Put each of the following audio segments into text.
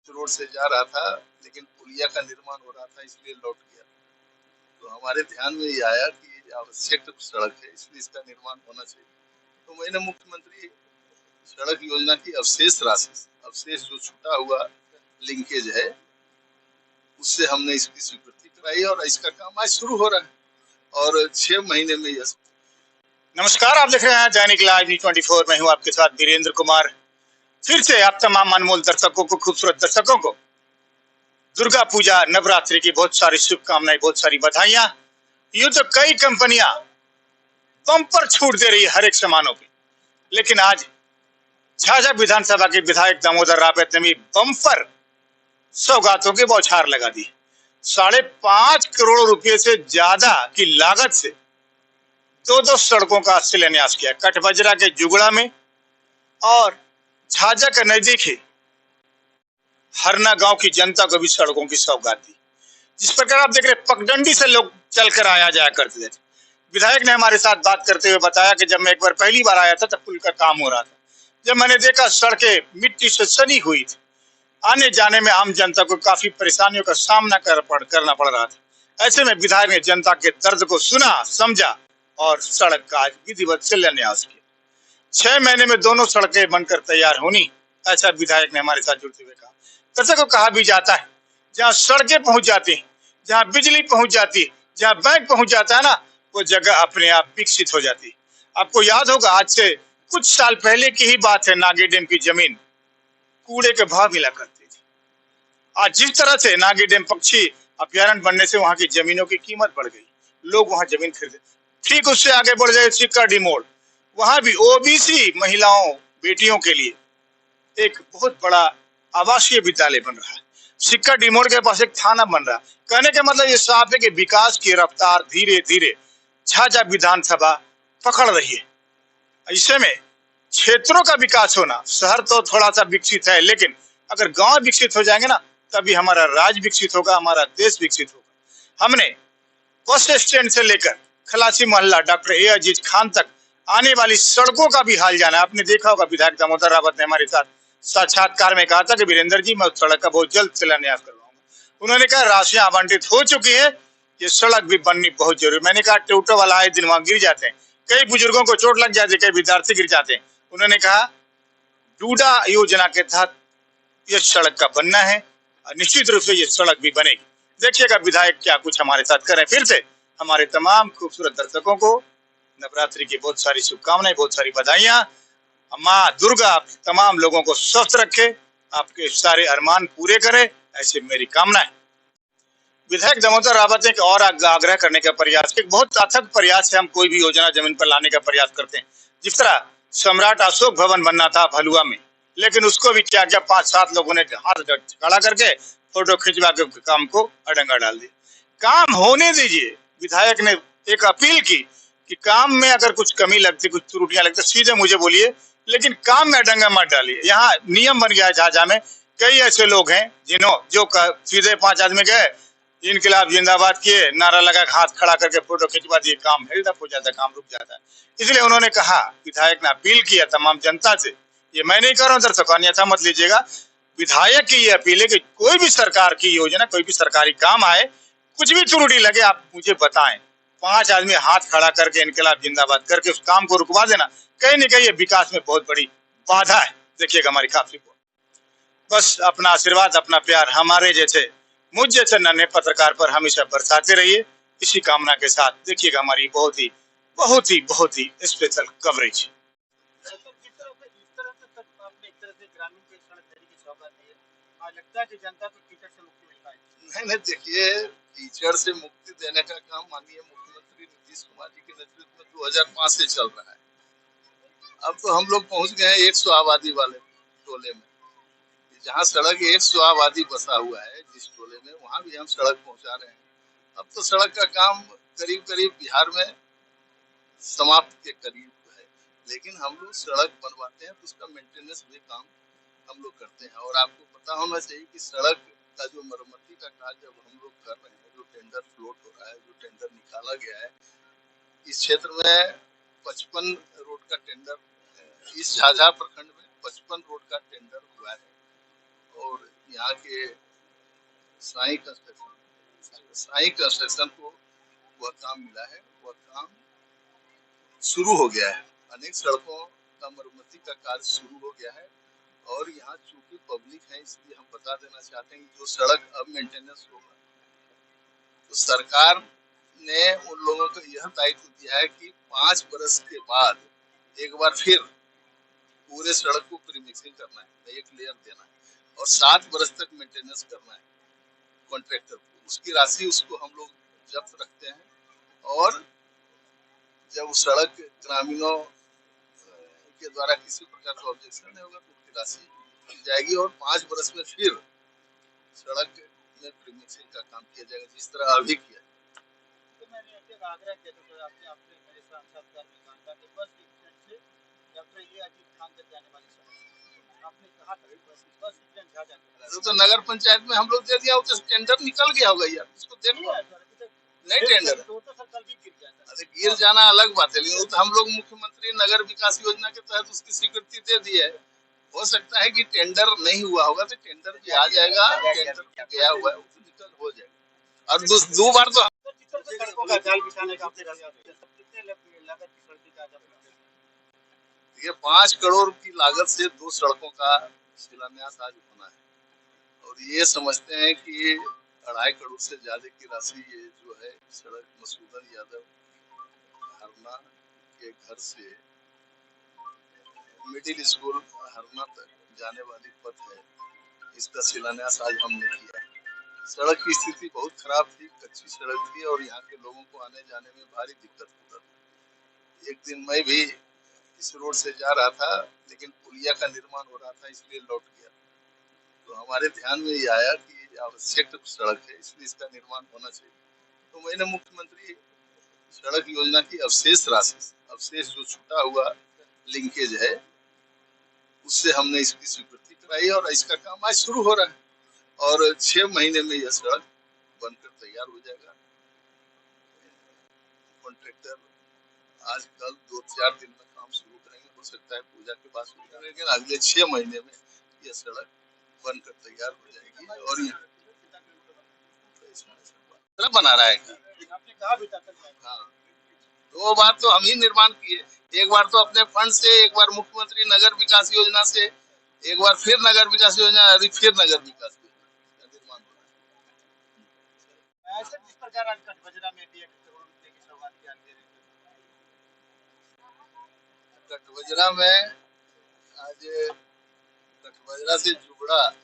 Road से जा रहा था, लेकिन पुलिया का निर्माण हो रहा था, इसलिए लौट गया। तो हमारे ध्यान में ये आया कि ये आवश्यक सड़क है, इसलिए इसका निर्माण होना चाहिए। तो मैंने मुख्यमंत्री सड़क योजना की अवशेष जो छूटा हुआ लिंकेज है, उससे हमने इसकी स्वीकृति कराई और इसका काम आज शुरू हो रहा है और 6 महीने में यह। नमस्कार, आप देख रहे हैं दैनिक लाइव News24। मैं हूं आपके साथ वीरेंद्र कुमार। फिर से आप तमाम अनमोल दर्शकों को, खूबसूरत दर्शकों को दुर्गा पूजा नवरात्रि की बहुत सारी शुभकामनाएं, बहुत सारी बधाइयां। यूं तो कई कंपनियां बम्पर छूट दे रही है हर एक सामानों पे, लेकिन आज झाझा विधानसभा के विधायक दामोदर रावत ने भी बम्पर सौगातों की बौछार लगा दी। 5.5 करोड़ रुपए से ज्यादा की लागत से दो सड़कों का शिलान्यास किया, कटबजरा के जुगड़ा में और झाझा के नजदीक ही हरना गांव की जनता को भी सड़कों की सौगात दी। जिस प्रकार आप देख रहे पगडंडी से लोग चलकर आया जाया करते थे। विधायक ने हमारे साथ बात करते हुए बताया कि जब मैं एक बार पहली बार आया था तब पुल का काम हो रहा था। जब मैंने देखा सड़कें मिट्टी से सनी हुई थी, आने जाने में आम जनता को काफी परेशानियों का सामना करना पड़ रहा था। ऐसे में विधायक ने जनता के दर्द को सुना, समझा और सड़क का विधिवत शिलान्यास किया। 6 महीने में दोनों सड़कें बनकर तैयार होनी, ऐसा विधायक ने हमारे साथ जुड़ते हुए कहा। दर्शकों, कहा भी जाता है जहाँ सड़कें पहुंच जाती हैं, जहाँ बिजली पहुंच जाती है, जहाँ बैंक पहुंच जाता है ना, वो जगह अपने आप विकसित हो जाती है। आपको याद होगा, आज से कुछ साल पहले की ही बात है, नागी डैम की जमीन कूड़े के भाव मिला करती थी। आज जिस तरह से नागी डैम पक्षी अभ्यारण्य बनने से वहां की जमीनों की कीमत बढ़ गई, लोग वहां जमीन खरीदे। ठीक उससे आगे बढ़ जाए सिक्का मोड़, वहां भी ओबीसी महिलाओं, बेटियों के लिए एक बहुत बड़ा आवासीय विद्यालय बन रहा है। सिक्का डिमोड़ के पास एक थाना बन रहा है। कहने का मतलब ये साफ है कि विकास की रफ्तार धीरे धीरे झाझा विधानसभा पकड़ रही है। ऐसे में क्षेत्रों का विकास होना, शहर तो थोड़ा सा विकसित है, लेकिन अगर गांव विकसित हो जाएंगे ना, तभी हमारा राज्य विकसित होगा, हमारा देश विकसित होगा। हमने बस स्टैंड से लेकर खलासी मोहल्ला डॉक्टर ए अजीज खान तक आने वाली सड़कों का भी हाल जाना है। आपने देखा होगा, विधायक दामोदर रावत ने हमारे साथ साक्षात्कार में कहा था कि वीरेंद्र जी, मैं उस सड़क का बहुत जल्द शिलान्यास करवाऊंगा। उन्होंने कहा राशियां आवंटित हो चुकी है, ये सड़क भी बननी बहुत जरूरी। मैंने कहा टोटो वाला आए दिन वहां गिर जाते हैं, कई बुजुर्गों को चोट लग जाती है, कई विद्यार्थी गिर जाते हैं। उन्होंने कहा डूडा योजना के तहत ये सड़क का बनना है, निश्चित रूप से ये सड़क भी बनेगी। देखिएगा विधायक क्या कुछ हमारे साथ करें। फिर से हमारे तमाम खूबसूरत दर्शकों को नवरात्रि की बहुत सारी शुभकामनाएं, बहुत सारी बधाइयां। माँ दुर्गा आप तमाम लोगों को स्वस्थ रखे, आपके सारे अरमान पूरे करे, ऐसे मेरी कामना है। विधायक दामोदर रावत ने और आग्रह करने का प्रयास, एक बहुत अथक प्रयास है, हम कोई भी योजना जमीन पर लाने का प्रयास करते हैं। जिस तरह सम्राट अशोक भवन बनना था भलुआ में, लेकिन उसको भी क्या क्या 5-7 लोगों ने हाथ खड़ा करके फोटो खिंचवा के काम को अडंगा डाल दिया। काम होने दीजिए। विधायक ने एक अपील की कि काम में अगर कुछ कमी लगती, कुछ त्रुटियां लगती, सीधे मुझे बोलिए, लेकिन काम में अडंगा मत डालिए। यहाँ नियम बन गया है झाझा में, कई ऐसे लोग हैं जो सीधे 5 आदमी गए, इनकलाब जिंदाबाद किए, नारा लगा, हाथ खड़ा करके फोटो खिंचवा दिए, काम हेल्डअप हो जाता है, काम रुक जाता है। इसलिए उन्होंने कहा, विधायक ने अपील किया तमाम जनता से, ये मैं नहीं कर रहा हूँ दर्शकों, अन्यथा मत लीजिएगा, विधायक की ये अपील है कि कोई भी सरकार की योजना, कोई भी सरकारी काम आए, कुछ भी त्रुटि लगे, आप मुझे बताएं। 5 आदमी हाथ खड़ा करके इनकलाब जिंदाबाद करके उस काम को रुकवा देना, कहीं न कहीं ये विकास में बहुत बड़ी बाधा है। देखिएगा हमारी खास रिपोर्ट। बस अपना आशीर्वाद, अपना प्यार हमारे जैसे, मुझ जैसे नन्हे पत्रकार पर हमेशा बरसाते रहिए। इसी कामना के साथ देखिएगा हमारी बहुत ही स्पेशल कवरेज। नहीं नहीं, देखिए, कीचड़ से मुक्ति देने का काम माननीय मुख्यमंत्री नीतीश कुमार जी के नेतृत्व में 2005 से चल रहा है। अब तो हम लोग पहुंच गए हैं 100 आबादी वाले टोले में। जहाँ सड़क 100 आबादी बसा हुआ है जिस टोले में, वहां भी हम सड़क पहुंचा रहे हैं। अब तो सड़क का काम करीब करीब बिहार में समाप्त के करीब है, लेकिन हम लोग सड़क बनवाते हैं तो उसका मेंटेनेंस भी काम हम लोग करते हैं। और आपको पता होना चाहिए कि सड़क का जो मरम्मती का कार्य जब हम लोग कर रहे हैं, जो टेंडर फ्लोट हो रहा है, जो टेंडर निकाला गया है, इस क्षेत्र में 55 रोड का टेंडर, इस झाझा प्रखंड में 55 रोड का टेंडर हुआ है और यहाँ के साई कंस्ट्रक्शन को वह काम मिला है, वह काम शुरू हो गया है। अनेक सड़कों का मरम्मती का कार्य शुरू हो गया है और यहाँ चूंकि पब्लिक है इसलिए हम बता देना चाहते हैं कि जो सड़क अब मेंटेनेंस होगा तो सरकार ने उन लोगों को यह दायित्व दिया है कि 5 बरस के बाद एक बार फिर पूरे सड़क को प्रीमिक्सिंग करना है, एक लेयर देना है और 7 बरस तक मेंटेनेंस करना है कॉन्ट्रैक्टर को। उसकी राशि उसको हम लोग जब्त रखते हैं और जब उस सड़क ग्रामीणों के द्वारा किसी प्रकार का ऑब्जेक्शन नहीं होगा तो उसकी राशि मिल जाएगी और 5 बरस में फिर सड़क में प्रीमिक्सिंग का काम किया जाएगा जिस तरह अभी किया। तो मैंने एक आग्रह किया था आपसे आपसे मेरे साक्षात्कार में कहा था कि बस स्टैंड से डॉक्टर ये अजीत खान तक जाने वाली सड़क आपने कहा था बस स्टैंड जा जाएगा तो नगर पंचायत में हम लोग दे दिया, तो टेंडर निकल गया होगा यार, उसको दे दिया नहीं टेंडर तो सरकार भी गिर जाता है। अरे गिर जाना अलग बात है, लेकिन तो हम लोग मुख्यमंत्री नगर विकास योजना के तहत उसकी स्वीकृति दे दी है। हो सकता है कि टेंडर नहीं हुआ होगा तो टेंडर भी आ जाएगा, टेंडर गया हुआ है वो निकल हो जाएगा। और दो बार तो सड़कों का जाल बिछाने का कितने लागत की सड़क का ये 5 करोड़ की लागत से 2 सड़कों का शिलान्यास आज होना है और ये समझते हैं कि 2.5 करोड़ से ज्यादा की राशि ये जो है सड़क मसूदन यादव हरना के घर से मिडिल स्कूल हरना तक जाने वाली पथ है, इसका शिलान्यास आज हमने किया। सड़क की स्थिति बहुत खराब थी, कच्ची सड़क थी और यहाँ के लोगों को आने जाने में भारी दिक्कत होता था। एक दिन मैं भी इस रोड से जा रहा था लेकिन पुलिया का निर्माण हो रहा था इसलिए लौट गया, तो हमारे ध्यान में ये आया कि ये आवश्यक सड़क है इसलिए इसका निर्माण होना चाहिए। तो मैंने मुख्यमंत्री सड़क योजना की अवशेष जो छूटा हुआ लिंकेज है उससे हमने इसकी स्वीकृति कराई और इसका काम आज शुरू हो रहा है और 6 महीने में यह सड़क बनकर तैयार हो जाएगा। कॉन्ट्रैक्टर आज कल 2-4 दिन में काम शुरू करेंगे, हो सकता है पूजा के बाद शुरू करेंगे, लेकिन अगले 6 महीने में यह सड़क बनकर तैयार हो जाएगी और यहाँ बना रहा है। हाँ, 2 बार तो हम ही निर्माण किए, एक बार तो अपने फंड से, एक बार मुख्यमंत्री नगर विकास योजना से, एक बार फिर नगर विकास योजना, अभी फिर नगर विकास योजना निर्माण हो रहा है। जिस प्रकार आज कटबजरा में भी की शुरुआत की कटबजरा में आज कटबजरा से जुबड़ा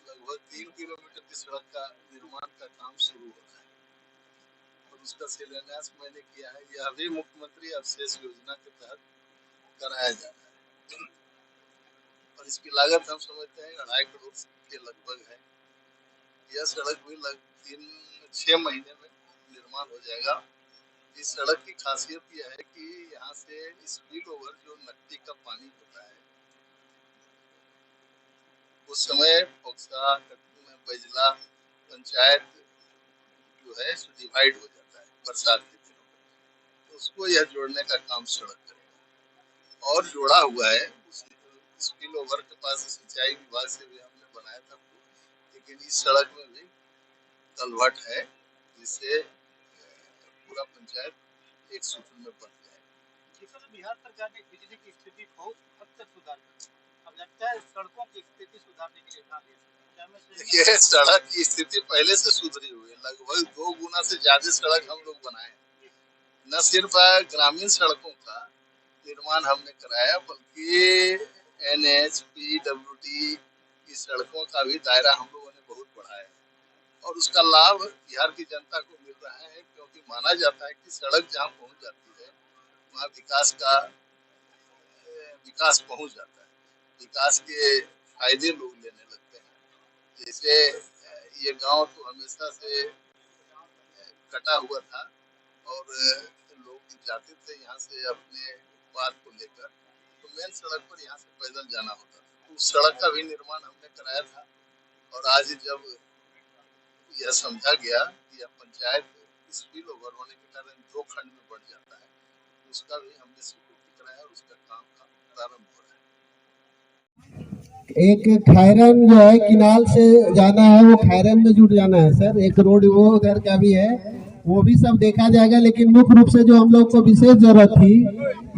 लगभग 3 किलोमीटर की सड़क का निर्माण का काम शुरू हो रहा है और उसका शिलान्यास मैंने किया है। यह भी मुख्यमंत्री अवशेष योजना के तहत कराया जा रहा है और इसकी लागत हम समझते हैं 2.5 करोड़ के लगभग है। यह सड़क भी 3-6 महीने में निर्माण हो जाएगा। इस सड़क की खासियत यह है कि यहाँ से स्पिल ओवर जो नकदी का पानी होता है उस समय पोक्सा बैजला पंचायत जो है डिवाइड हो जाता है बरसात के दिनों में, तो उसको यह जोड़ने का काम सड़क करेगा और जोड़ा हुआ है। स्पिल ओवर के पास सिंचाई विभाग से भी हमने बनाया था, लेकिन इस सड़क में भी कलवट है जिससे पूरा पंचायत एक सूत्र में बन जाए। बिहार सरकार ने बिजली की स्थिति बहुत हद तक सुधार की, अब लगता है सड़कों की स्थिति सुधारने के लिए काम लिया। देखिए सड़क की स्थिति पहले से सुधरी हुई है, लगभग 2 गुना से ज्यादा सड़क हम लोग बनाए। न सिर्फ ग्रामीण सड़कों का निर्माण हमने कराया बल्कि NH PWD की सड़कों का भी दायरा हम लोगों ने बहुत बढ़ाया और उसका लाभ बिहार की जनता को मिल रहा है, क्योंकि माना जाता है कि सड़क जहाँ पहुँच जाती है वहाँ विकास पहुँच जाता है, विकास के फायदे लोग लेने लगते हैं। जैसे ये गांव तो हमेशा से कटा हुआ था और लोग जाते थे यहाँ से अपने उत्पाद को लेकर, तो मेन सड़क पर यहाँ से पैदल जाना होता था, तो उस सड़क का भी निर्माण हमने कराया था और आज जब यह समझा गया कि यह पंचायत स्पिल ओवर होने के कारण 2 खंड में बढ़ जाता है, उसका भी हमने स्वीकृति कराया और उसका काम प्रारंभ हो रहा है। एक खैरन जो है किनाल से जाना है, वो खैरन में जुट जाना है सर। एक रोड वो उधर का भी है, वो भी सब देखा जाएगा। लेकिन मुख्य रूप से जो हम लोग को विशेष जरूरत थी,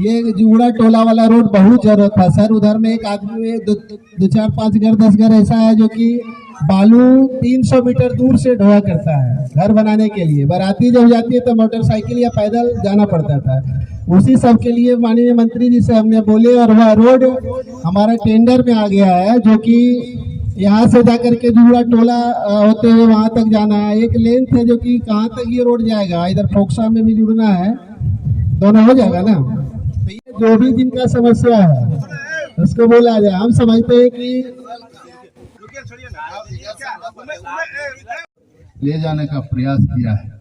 ये जुगड़ा टोला वाला रोड बहुत जरूरत था सर। उधर में एक आदमी दो चार पांच घर 10 घर ऐसा है जो कि बालू 300 मीटर दूर से ढोआ करता है घर बनाने के लिए। बाराती जब जाती है तो मोटरसाइकिल या पैदल जाना पड़ता था। उसी सब के लिए माननीय मंत्री जी से हमने बोले, और वह रोड हमारा टेंडर में आ गया है, जो कि यहाँ से जाकर के जुगड़ा टोला होते हुए वहां तक जाना है। एक लेंथ है जो कि कहाँ तक ये रोड जाएगा, इधर फोक्सा में भी जुड़ना है, दोनों हो जाएगा ना। तो ये जो भी जिनका समस्या है उसको बोला जाए। हम समझते हैं कि ले जाने का प्रयास किया है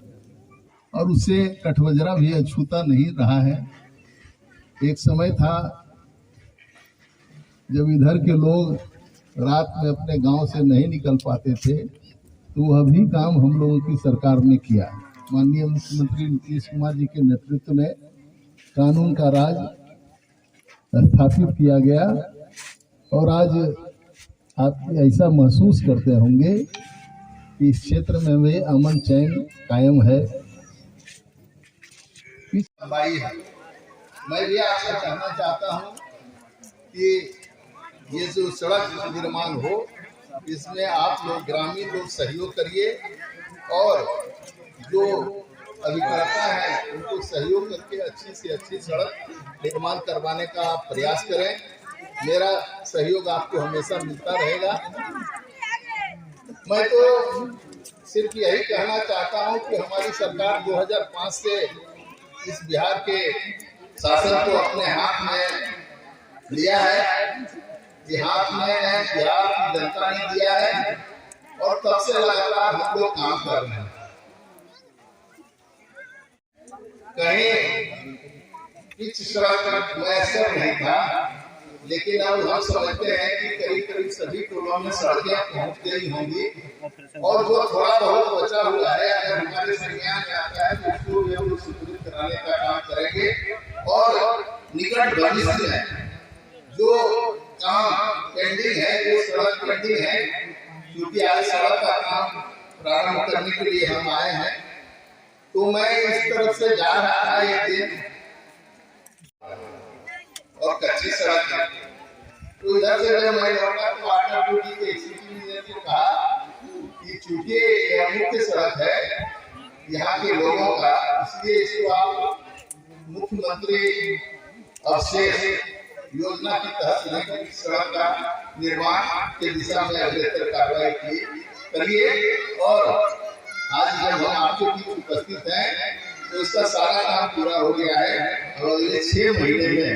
और उससे कठवजरा भी अछूता नहीं रहा है। एक समय था जब इधर के लोग रात में अपने गांव से नहीं निकल पाते थे, तो वह भी काम हम लोगों की सरकार ने किया। माननीय मुख्यमंत्री नीतीश कुमार जी के नेतृत्व में कानून का राज स्थापित किया गया और आज आप ऐसा महसूस करते होंगे कि इस क्षेत्र में भी अमन चैन कायम है। मैं भी आपसे कहना चाहता हूं कि ये जो सड़क निर्माण हो, इसमें आप लोग ग्रामीण लोग सहयोग करिए और जो अभिकर्ता है उनको सहयोग करके अच्छी से अच्छी सड़क निर्माण करवाने का आप प्रयास करें। मेरा सहयोग आपको हमेशा मिलता रहेगा। मैं तो सिर्फ यही कहना चाहता हूं कि हमारी सरकार 2005 से इस बिहार के शासन को अपने हाथ में लिया है, हाथ में बिहार की जनता ने दिया है और तब से लगातार हम लोग काम कर रहे हैं। कहीं पिच सड़क मैसर नहीं था, लेकिन अब हम समझते हैं कि करीब करीब सभी टोलों में सड़कें पहुंच गई होंगी और जो थोड़ा बहुत बचा हुआ है अगर हमारे संज्ञान में आता है तो उसको भी हम सुदृढ़ कराने का काम करेंगे। और निकट भविष्य में जो काम पेंडिंग है, जो सड़क पेंडिंग है, क्योंकि आज सड़क का काम प्रारंभ करने के लिए हम आए हैं, तो मैं इस तरफ से जा रहा था एक दिन और कच्ची सड़क है, तो इधर से जब मैं लौटा तो वाटर ड्यूटी के एसीपी ने तो कहा कि चूंकि यह मुख्य सड़क है यहाँ के लोगों का, इसलिए इसको आप मुख्यमंत्री अवशेष योजना के तहत सड़क का निर्माण के दिशा में अग्रसर कार्रवाई करिए। और आज जब हम आपके बीच उपस्थित हैं तो इसका सारा काम पूरा हो गया है और अगले 6 महीने में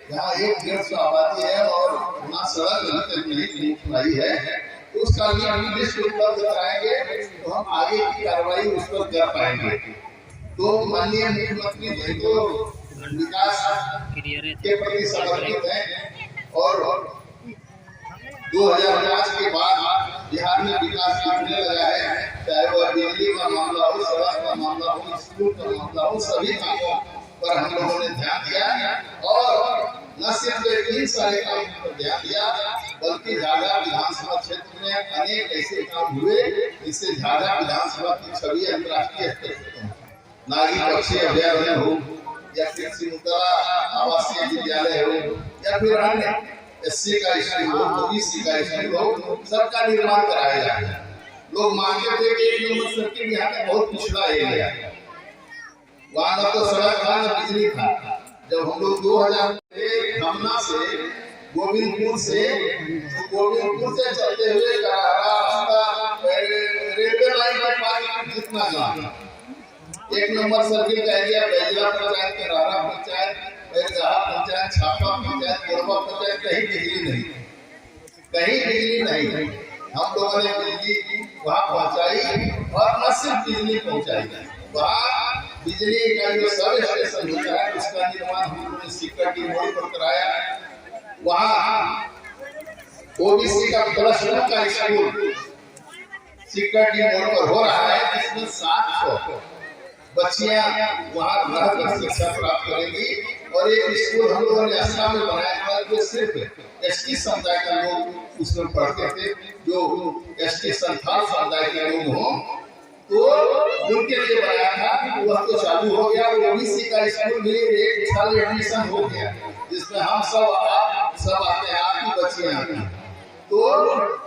यहाँ 150 आबादी है और वहाँ सड़क अभी तक नहीं खुलाई है, तो उसका भी हम लिस्ट उपलब्ध कराएंगे तो हम आगे की कार्रवाई उस पर कर पाएंगे। तो माननीय मुख्यमंत्री जी तो विकास के प्रति समर्पित है और 2005 के बाद बिहार में विकास करने लगा है, चाहे वह बिजली का मामला हो, सड़क का मामला हो, स्कूल का मामला हो, सभी कामों पर हम लोगों ने ध्यान दिया और न सिर्फ 3 सारे कामों पर ध्यान दिया बल्कि झाझा विधानसभा क्षेत्र में अनेक ऐसे काम हुए जिससे झाझा विधानसभा की छवि अंतर्राष्ट्रीय स्तर पर नागी पक्षी अभयारण्य हो या फिर सिमुतला आवासीय विद्यालय हो या फिर अन्य SC का स्कूल हो, OBC का स्कूल हो, सबका निर्माण कराया जाए। लोग मानते थे कि 1 नंबर सर्किल यहाँ पे बहुत पिछड़ा एरिया है, वहाँ न तो सड़क था न बिजली था। जब हम लोग 2001 धमना से गोविंदपुर से चलते हुए रेलवे लाइन के पास जितना गाँव 1 नंबर सर्किल का एरिया बैजला पंचायत, करारा पंचायत, पंचायत, छापा पंचायत, कोरबा पंचायत, कहीं बिजली नहीं। हम लोगों ने बिजली वहाँ पहुँचाई और न सिर्फ बिजली पहुँचाई, वहाँ बिजली का जो सब स्टेशन होता है उसका निर्माण हम लोगों ने सिक्योरिटी मोड़ पर कराया। वहाँ OBC का +2 का स्कूल सिक्योरिटी मोड़ पर हो रहा है, जिसमें 700 बच्चियां वहाँ रहकर शिक्षा प्राप्त करेंगी और एक स्कूल हम लोगों ने असम में बनाया था जो सिर्फ एसटी समुदाय का लोग उसमें पढ़ते थे, जो एसटी संथाल समुदाय के लोग हों तो उनके लिए बनाया था। वह तो चालू हो गया। ओबीसी का स्कूल भी एक साल एडमिशन हो गया जिसमें हम सब आते हैं, आपकी बच्चियां आती हैं। तो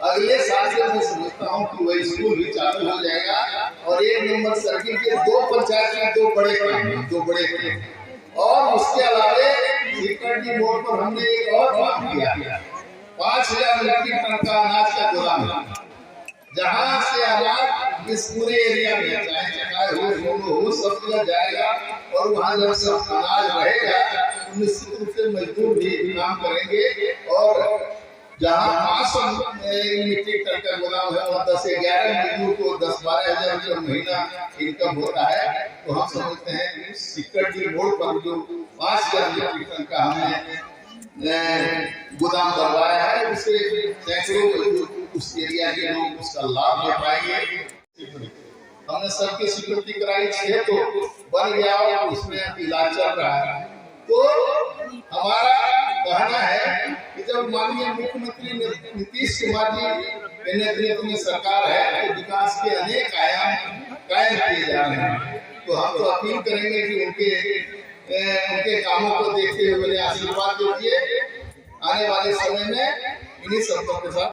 अगले साल से मैं समझता हूँ कि वह स्कूल भी चालू हो जाएगा। और 1 नंबर सर्किल के 2 पंचायत में 2 बड़े काम और उसके अलावा सिक्योरिटी बोर्ड पर हमने एक और काम किया, 5000 मीट्रिक टन का अनाज का गोदाम, जहाँ से अनाज इस पूरे एरिया में चाहे हो सब जगह जाएगा। और वहाँ जब सब अनाज रहेगा तो निश्चित रूप से मजदूर भी काम करेंगे। और जहाँ 500 मीट्रिक टन का गोदाम है वहाँ 10 से 11 मजदूर को 10-12 हजार रुपये महीना इनकम होता है। तो हम समझते हैं सिक्योरिटी बोर्ड पर जो 5000 मीट्रिक टन का हमने गोदाम बनवाया है उससे सैकड़ों मजदूर उस एरिया के लोग उसका लाभ ले पाएंगे। हमने सबकी स्वीकृति कराई, 6 तो बन गया और उसमें इलाज चल रहा है। तो हमारा कहना है कि जब माननीय मुख्यमंत्री नीतीश कुमार जी के नेतृत्व में सरकार है तो विकास के अनेक आयाम कायम किए जा रहे हैं। तो हम तो अपील करेंगे कि उनके कामों को देखते हुए आशीर्वाद दीजिए। आने वाले समय में इन्हीं शब्दों के साथ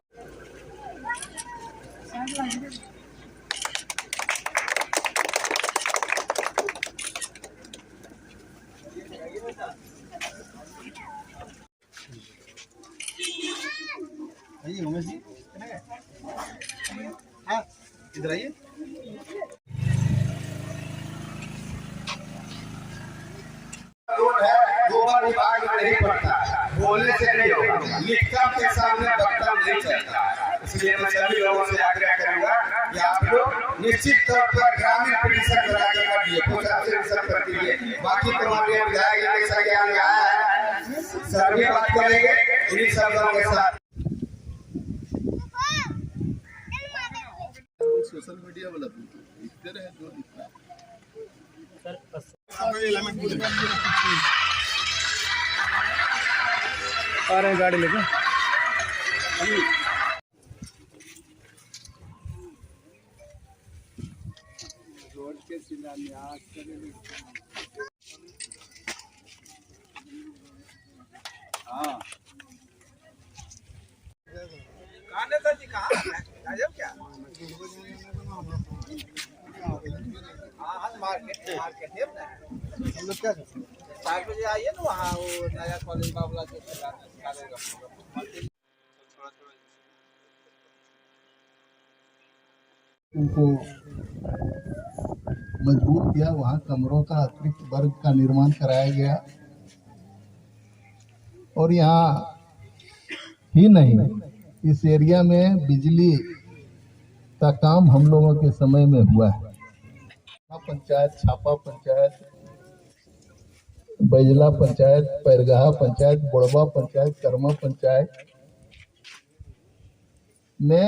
उमेश जी इधर आइए। रोड है, गोबर विभाग में नहीं पड़ता, बोलने से नहीं होगा, लिखकर के सामने दफ्तर नहीं चलता है। इसलिए मैं सभी लोगों से आग्रह करूंगा कि आप लोग निश्चित तौर पर ग्रामीण प्रतिशत करा के काटिए, 50% कर दीजिए। बाकी तमाम विधायक जैसा ज्ञान आया है सभी बात करेंगे इन्हीं शब्दों के साथ। सोशल मीडिया वाला लिखते रहे जो लिखना आ रहे हैं गाड़ी लेके। रोड के शिलान्यास करेंगे। हाँ जी कहाँ क्या मार्केट है ना, हम लोग क्या 4 बजे आइए ना, वहाँ वो नया कॉलेज बाबला जो उनको मजबूर किया। वहाँ कमरों का अतिरिक्त वर्ग का निर्माण कराया गया। और यहाँ ही नहीं, इस एरिया में बिजली का काम हम लोगों के समय में हुआ है। पंचायत, छापा पंचायत, बैजला पंचायत, पैरगाहा पंचायत, बोड़वा पंचायत, कर्मा पंचायत में